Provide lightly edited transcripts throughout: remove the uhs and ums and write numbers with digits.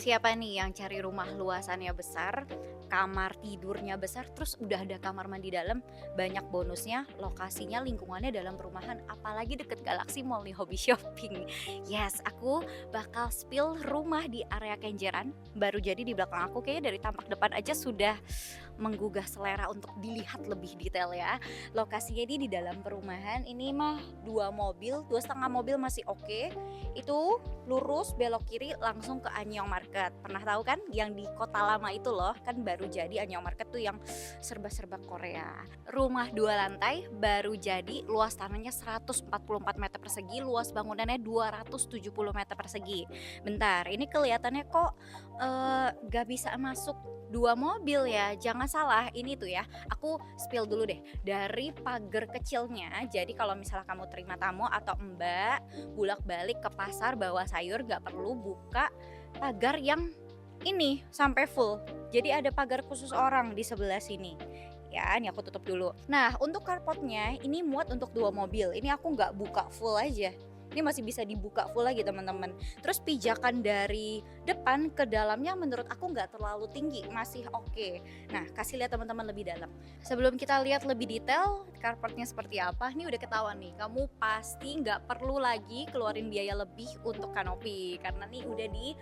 Siapa nih yang cari rumah luasannya besar, kamar tidurnya besar, terus udah ada kamar mandi dalam, banyak bonusnya, lokasinya, lingkungannya dalam perumahan, apalagi deket Galaxy Mall nih, hobi shopping. Yes, aku bakal spill rumah di area Kenjeran, baru jadi di belakang aku, kayaknya dari tampak depan aja sudah menggugah selera untuk dilihat lebih detail ya. Lokasinya ini di dalam perumahan, ini mah 2 mobil, 2,5 mobil masih oke. Itu lurus belok kiri langsung ke Anyong Market. Pernah tahu kan yang di Kota Lama itu loh, kan baru jadi Anyong Market tuh yang serba-serba Korea. Rumah 2 lantai baru jadi, luas tanahnya 144 meter persegi, luas bangunannya 270 meter persegi. Bentar, ini kelihatannya kok gak bisa masuk 2 mobil ya? Jangan salah, ini tuh ya, aku spill dulu deh. Dari pagar kecilnya, jadi kalau misalnya kamu terima tamu atau Mbak bolak-balik ke pasar bawa sayur gak perlu buka pagar yang ini sampai full. Jadi ada pagar khusus orang di sebelah sini. Ya, ini aku tutup dulu. Nah, untuk carportnya ini muat untuk 2 mobil. Ini aku nggak buka full aja. Ini masih bisa dibuka full lagi teman-teman. Terus pijakan dari depan ke dalamnya menurut aku nggak terlalu tinggi, masih oke. Nah, kasih lihat teman-teman lebih dalam. Sebelum kita lihat lebih detail carportnya seperti apa, ini udah ketahuan nih. Kamu pasti nggak perlu lagi keluarin biaya lebih untuk kanopi karena nih udah di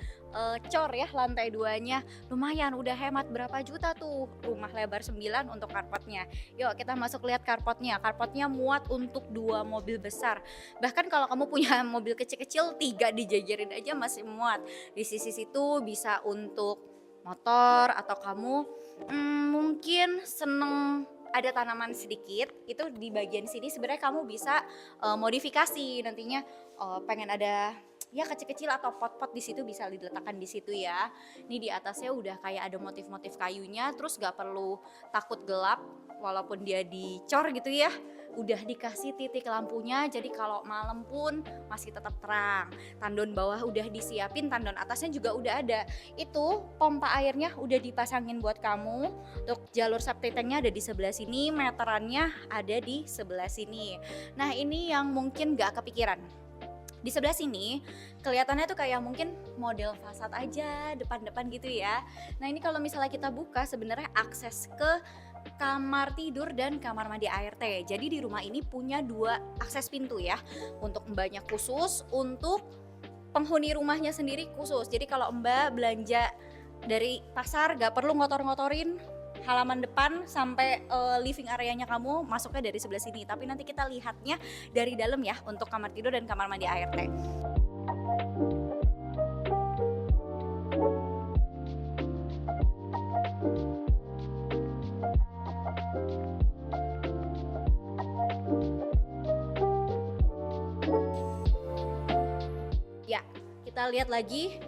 cor ya lantai 2-nya. Lumayan udah hemat berapa juta tuh. Rumah lebar 9 untuk carportnya. Yuk kita masuk lihat carportnya. Carportnya muat untuk 2 mobil besar. Bahkan kalau kamu punya mobil kecil-kecil 3 dijajarin aja masih muat. Di sisi situ bisa untuk motor atau kamu mungkin seneng ada tanaman sedikit, itu di bagian sini sebenarnya kamu bisa modifikasi nantinya, pengen ada ya kecil-kecil atau pot-pot di situ bisa diletakkan di situ ya. Ini di atasnya udah kayak ada motif-motif kayunya, terus gak perlu takut gelap walaupun dia dicor gitu ya. Udah dikasih titik lampunya, jadi kalau malam pun masih tetap terang. Tandon bawah udah disiapin, tandon atasnya juga udah ada. Itu pompa airnya udah dipasangin buat kamu. Untuk jalur septic tanknya ada di sebelah sini, meterannya ada di sebelah sini. Nah ini yang mungkin gak kepikiran. Di sebelah sini kelihatannya tuh kayak mungkin model fasad aja depan-depan gitu ya. Nah ini kalau misalnya kita buka sebenarnya akses ke kamar tidur dan kamar mandi ART. Jadi di rumah ini punya 2 akses pintu ya. Untuk mbaknya khusus, untuk penghuni rumahnya sendiri khusus. Jadi kalau mbak belanja dari pasar gak perlu ngotor-ngotorin halaman depan sampai living areanya kamu masuknya dari sebelah sini. Tapi nanti kita lihatnya dari dalam ya untuk kamar tidur dan kamar mandi ART. Ya, kita lihat lagi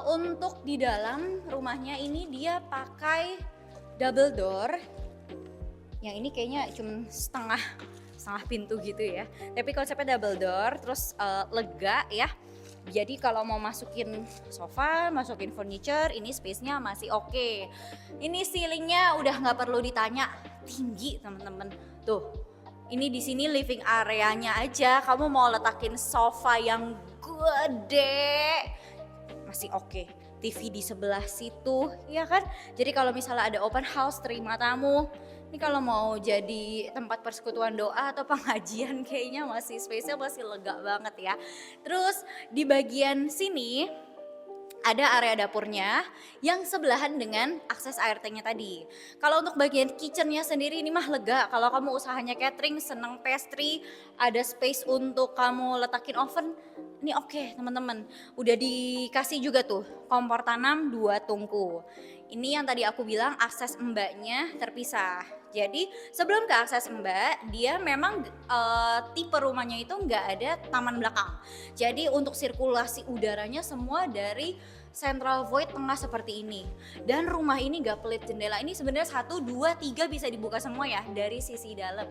untuk di dalam rumahnya ini dia pakai double door. Yang ini kayaknya cuma setengah pintu gitu ya. Tapi konsepnya double door, terus lega ya. Jadi kalau mau masukin sofa, masukin furniture, ini space-nya masih oke. Ini ceilingnya udah nggak perlu ditanya, tinggi teman-teman. Tuh, ini di sini living areanya aja. Kamu mau letakin sofa yang gede, masih oke. TV di sebelah situ, ya kan? Jadi kalau misalnya ada open house, terima tamu, ini kalau mau jadi tempat persekutuan doa atau pengajian kayaknya masih space-nya masih lega banget ya. Terus di bagian sini ada area dapurnya yang sebelahan dengan akses ART-nya tadi. Kalau untuk bagian kitchen-nya sendiri ini mah lega. Kalau kamu usahanya catering, seneng pastry, ada space untuk kamu letakin oven, ini oke teman-teman. Udah dikasih juga tuh kompor tanam 2 tungku. Ini yang tadi aku bilang akses mbaknya terpisah. Jadi sebelum ke akses mbak, dia memang tipe rumahnya itu nggak ada taman belakang. Jadi untuk sirkulasi udaranya semua dari central void tengah seperti ini. Dan rumah ini gak pelit, jendela ini sebenarnya 1, 2, 3 bisa dibuka semua ya dari sisi dalam.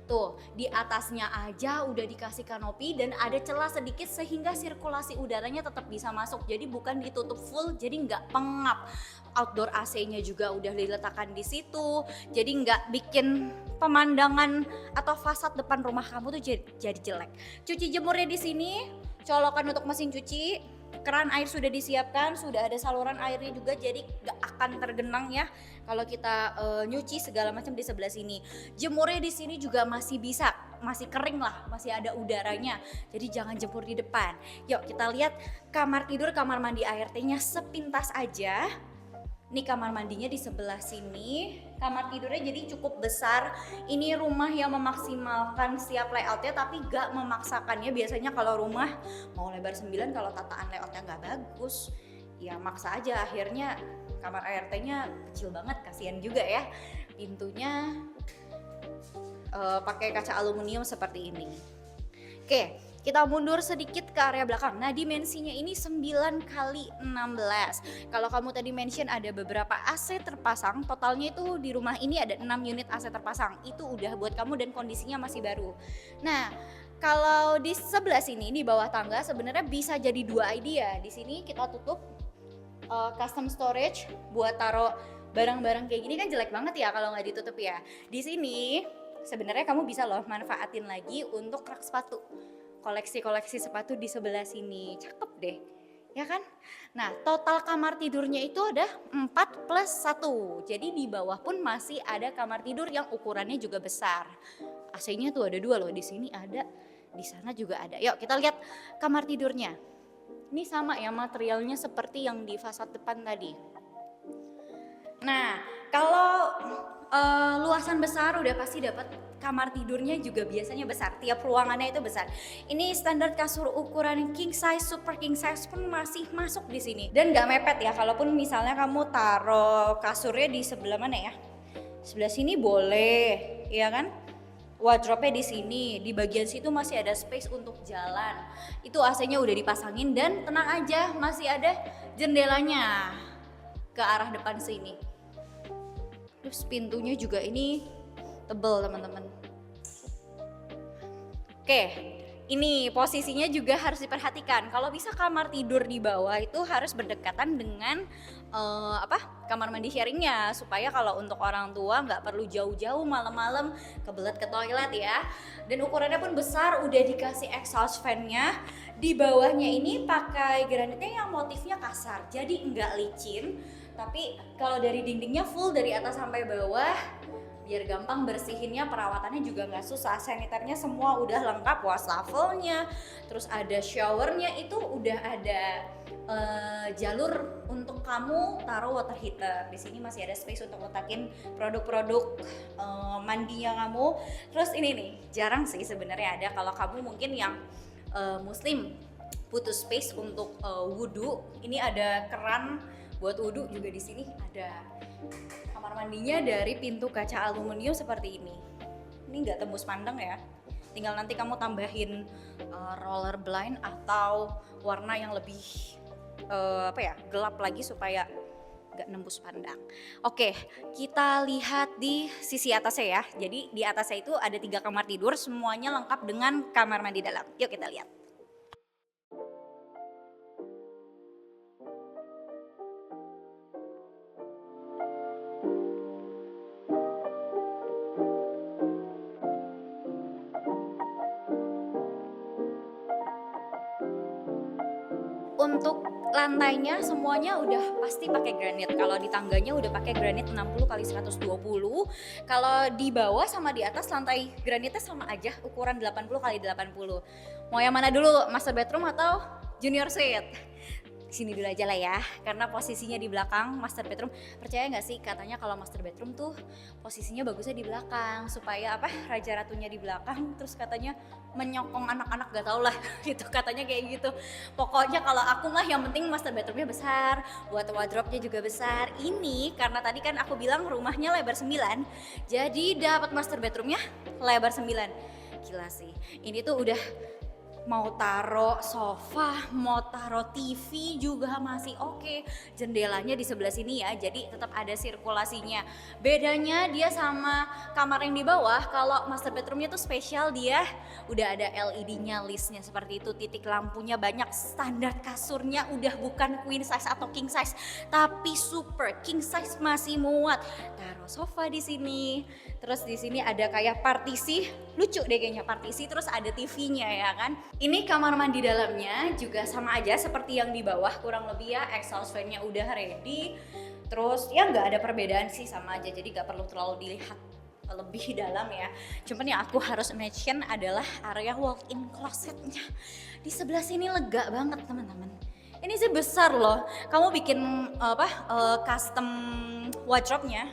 Tuh di atasnya aja udah dikasih kanopi dan ada celah sedikit sehingga sirkulasi udaranya tetap bisa masuk. Jadi bukan ditutup full, jadi nggak pengap. Outdoor AC-nya juga udah diletakkan di situ. Jadi nggak bikin pemandangan atau fasad depan rumah kamu tuh jadi jelek. Cuci jemurnya di sini, colokan untuk mesin cuci. keran air sudah disiapkan, sudah ada saluran airnya juga, jadi gak akan tergenang ya kalau kita nyuci segala macam di sebelah sini. Jemurnya di sini juga masih bisa, masih kering lah, masih ada udaranya. Jadi jangan jemur di depan. Yuk kita lihat kamar tidur, kamar mandi ART-nya sepintas aja. Ini kamar mandinya di sebelah sini. Kamar tidurnya jadi cukup besar. Ini rumah yang memaksimalkan setiap layoutnya tapi gak memaksakannya. Biasanya kalau rumah mau lebar 9, kalau tataan layoutnya gak bagus ya maksa aja, akhirnya kamar ART-nya kecil banget, kasihan juga ya. Pintunya pakai kaca aluminium seperti ini. Oke, kita mundur sedikit ke area belakang. Nah, dimensinya ini 9 kali 16. Kalau kamu tadi mention ada beberapa AC terpasang, totalnya itu di rumah ini ada 6 unit AC terpasang. Itu udah buat kamu dan kondisinya masih baru. Nah, kalau di sebelah sini di bawah tangga sebenarnya bisa jadi 2 idea. Di sini kita tutup custom storage buat taruh barang-barang kayak gini, kan jelek banget ya kalau nggak ditutup ya. Di sini sebenarnya kamu bisa loh manfaatin lagi untuk rak sepatu. Koleksi-koleksi sepatu di sebelah sini, cakep deh ya kan. Nah, total kamar tidurnya itu ada 4 plus 1, jadi di bawah pun masih ada kamar tidur yang ukurannya juga besar. AC-nya tuh ada 2 loh, di sini ada, di sana juga ada. Yuk kita lihat kamar tidurnya. Ini sama ya materialnya seperti yang di fasad depan tadi. Nah, kalau luasan besar udah pasti dapat kamar tidurnya juga biasanya besar, tiap ruangannya itu besar. Ini standar kasur ukuran king size, super king size pun masih masuk di sini dan nggak mepet ya. Kalaupun misalnya kamu taruh kasurnya di sebelah mana ya? Sebelah sini boleh, ya kan? Wardrobe-nya di sini, di bagian situ masih ada space untuk jalan. Itu AC-nya udah dipasangin dan tenang aja, masih ada jendelanya ke arah depan sini. Terus pintunya juga ini tebel teman-teman. Oke, ini posisinya juga harus diperhatikan. Kalau bisa kamar tidur di bawah itu harus berdekatan dengan kamar mandi sharingnya, supaya kalau untuk orang tua nggak perlu jauh-jauh malam-malam kebelet ke toilet ya. Dan ukurannya pun besar, udah dikasih exhaust fan-nya. Di bawahnya ini pakai granitnya yang motifnya kasar, jadi nggak licin. Tapi kalau dari dindingnya full dari atas sampai bawah, biar gampang bersihinnya, perawatannya juga nggak susah. Saniternya semua udah lengkap, wastafelnya, terus ada showernya, itu udah ada jalur untuk kamu taruh water heater. Di sini masih ada space untuk letakin produk-produk mandinya kamu. Terus ini nih, jarang sih sebenarnya ada. Kalau kamu mungkin yang muslim butuh space untuk wudhu, ini ada keran buat wudhu juga di sini ada. Kamar mandinya dari pintu kaca aluminium seperti ini. Ini nggak tembus pandang ya. Tinggal nanti kamu tambahin roller blind atau warna yang lebih gelap lagi supaya nggak nembus pandang. Oke, kita lihat di sisi atasnya ya. Jadi di atasnya itu ada 3 kamar tidur, semuanya lengkap dengan kamar mandi dalam. Yuk kita lihat. Untuk lantainya semuanya udah pasti pakai granit. Kalau di tangganya udah pakai granit 60 kali 120. Kalau di bawah sama di atas lantai granitnya sama aja, ukuran 80 kali 80. Mau yang mana dulu, master bedroom atau junior suite? Sini dulu aja lah ya, karena posisinya di belakang master bedroom. Percaya nggak sih katanya kalau master bedroom tuh posisinya bagusnya di belakang, supaya raja ratunya di belakang, terus katanya menyokong anak-anak, gak tau lah gitu katanya kayak gitu. Pokoknya kalau aku mah yang penting master bedroomnya besar, buat wardrobe-nya juga besar. Ini karena tadi kan aku bilang rumahnya lebar 9, jadi dapat master bedroomnya lebar 9. Gila sih, ini tuh udah mau taruh sofa, mau taruh TV juga masih oke. Jendelanya di sebelah sini ya, jadi tetap ada sirkulasinya. Bedanya dia sama kamar yang di bawah, kalau master bedroomnya tuh spesial, dia udah ada LED-nya, listnya seperti itu, titik lampunya banyak, standar kasurnya udah bukan queen size atau king size, tapi super king size masih muat. Taruh sofa di sini, terus di sini ada kayak partisi lucu deh kayaknya, partisi terus ada TV-nya ya kan. Ini kamar mandi dalamnya juga sama aja seperti yang di bawah kurang lebih ya, exhaust fan-nya udah ready. Terus ya nggak ada perbedaan sih, sama aja, jadi nggak perlu terlalu dilihat lebih dalam ya. Cuman yang aku harus mention adalah area walk-in closetnya. Di sebelah sini lega banget teman-teman. Ini sih besar loh. Kamu bikin custom wardrobe-nya.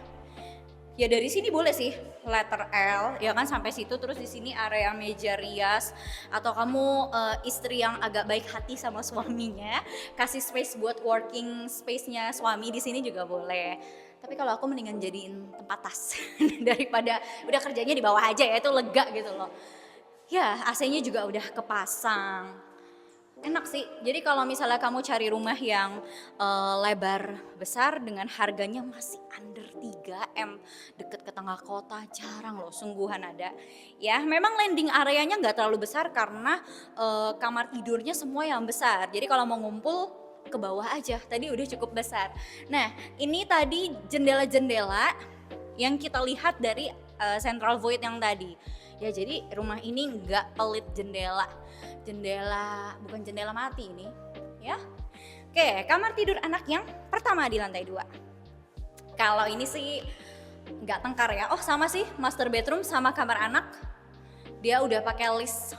Ya dari sini boleh sih, letter L ya kan sampai situ, terus di sini area meja rias, atau kamu istri yang agak baik hati sama suaminya, kasih space buat working space-nya suami di sini juga boleh. Tapi kalau aku mendingan jadiin tempat tas daripada udah kerjanya di bawah aja ya, itu lega gitu loh. Ya AC-nya juga udah kepasang. Enak sih. Jadi kalau misalnya kamu cari rumah yang lebar besar dengan harganya masih under 3M, deket ke tengah kota, jarang loh, sungguhan ada. Ya memang landing areanya nggak terlalu besar karena kamar tidurnya semua yang besar. Jadi kalau mau ngumpul ke bawah aja, tadi udah cukup besar. Nah ini tadi jendela-jendela yang kita lihat dari central void yang tadi. Ya jadi rumah ini nggak pelit jendela, bukan jendela mati ini ya. Oke, kamar tidur anak yang pertama di lantai 2. Kalau ini sih nggak tengkar ya. Oh sama sih, master bedroom sama kamar anak dia udah pakai list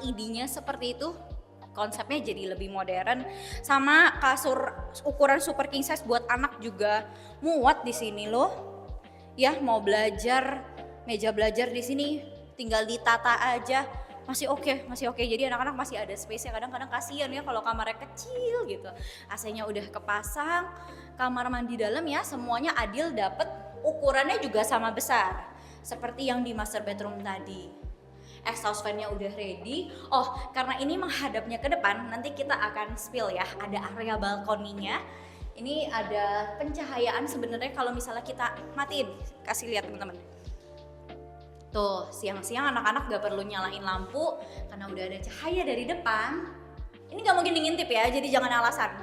LED-nya seperti itu. Konsepnya jadi lebih modern, sama kasur ukuran super king size buat anak juga muat di sini loh. Ya mau belajar, meja belajar di sini tinggal ditata aja, masih oke. Jadi anak-anak masih ada space-nya. Kadang-kadang kasihan ya kalau kamarnya kecil gitu. AC-nya udah kepasang, kamar mandi dalam ya semuanya adil, dapet ukurannya juga sama besar seperti yang di master bedroom tadi. Exhaust fan-nya udah ready. Oh, karena ini menghadapnya ke depan, nanti kita akan spill ya. Ada area balkoninya. Ini ada pencahayaan sebenarnya kalau misalnya kita matiin. Kasih lihat teman-teman. Tuh, siang-siang anak-anak gak perlu nyalain lampu karena udah ada cahaya dari depan. Ini gak mungkin ngintip ya, jadi jangan alasan.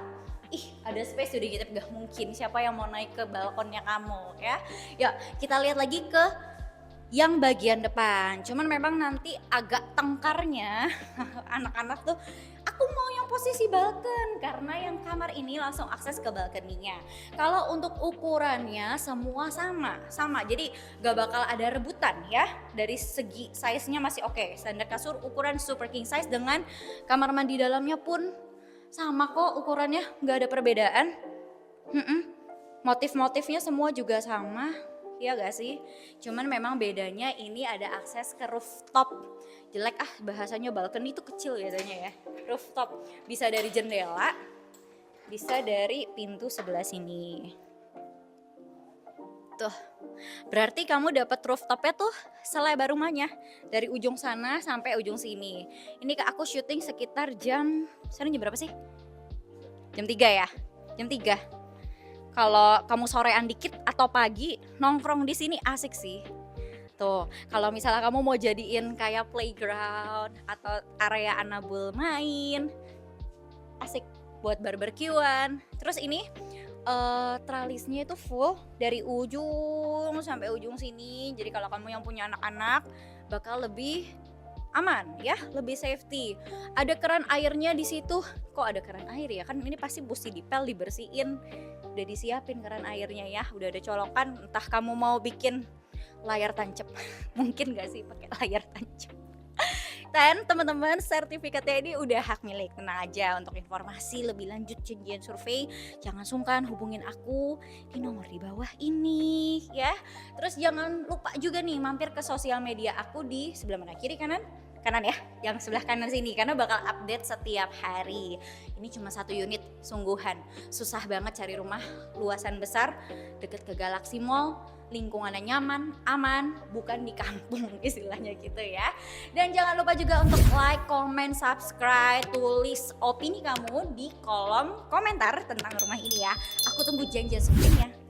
Ih, ada space udah ngintip, gak mungkin. Siapa yang mau naik ke balkonnya kamu ya? Yuk, kita lihat lagi ke yang bagian depan. Cuman memang nanti agak tengkarnya anak-anak tuh, aku mau yang posisi balkon karena yang kamar ini langsung akses ke balkoninya. Kalau untuk ukurannya semua sama. Jadi gak bakal ada rebutan ya. Dari segi size-nya masih oke. Standar kasur ukuran super king size dengan kamar mandi dalamnya pun sama kok ukurannya, gak ada perbedaan. Motif-motifnya semua juga sama. Iya gak sih? Cuman memang bedanya ini ada akses ke rooftop. Jelek bahasanya balkon itu kecil biasanya ya. Rooftop bisa dari jendela, bisa dari pintu sebelah sini. Tuh, berarti kamu dapat rooftopnya tuh selebar rumahnya, dari ujung sana sampai ujung sini. Ini aku syuting sekitar sekarang jam berapa sih? Jam 3 ya? Jam 3. Kalau kamu sorean dikit atau pagi nongkrong di sini asik sih. Tuh, kalau misalnya kamu mau jadiin kayak playground atau area anabul main, asik buat barbekyuan. Terus ini tralisnya itu full dari ujung sampai ujung sini. Jadi kalau kamu yang punya anak-anak bakal lebih aman ya, lebih safety. Ada keran airnya di situ. Kok ada keran air ya? Kan ini pasti mesti dipel, dibersihin. Udah disiapin keran airnya ya, udah ada colokan. Entah kamu mau bikin layar tancap mungkin gak sih pakai layar tancap. Dan teman-teman, sertifikatnya ini udah hak milik. Tenang aja, untuk informasi lebih lanjut janjian survei jangan sungkan hubungin aku di nomor di bawah ini ya. Terus jangan lupa juga nih mampir ke sosial media aku di sebelah mana, kiri kanan ya, yang sebelah kanan sini, karena bakal update setiap hari. Ini cuma 1 unit, sungguhan susah banget cari rumah luasan besar deket ke Galaxy Mall, lingkungannya nyaman, aman, bukan di kampung istilahnya gitu ya. Dan jangan lupa juga untuk like, comment, subscribe, tulis opini kamu di kolom komentar tentang rumah ini ya. Aku tunggu janjian sebelumnya.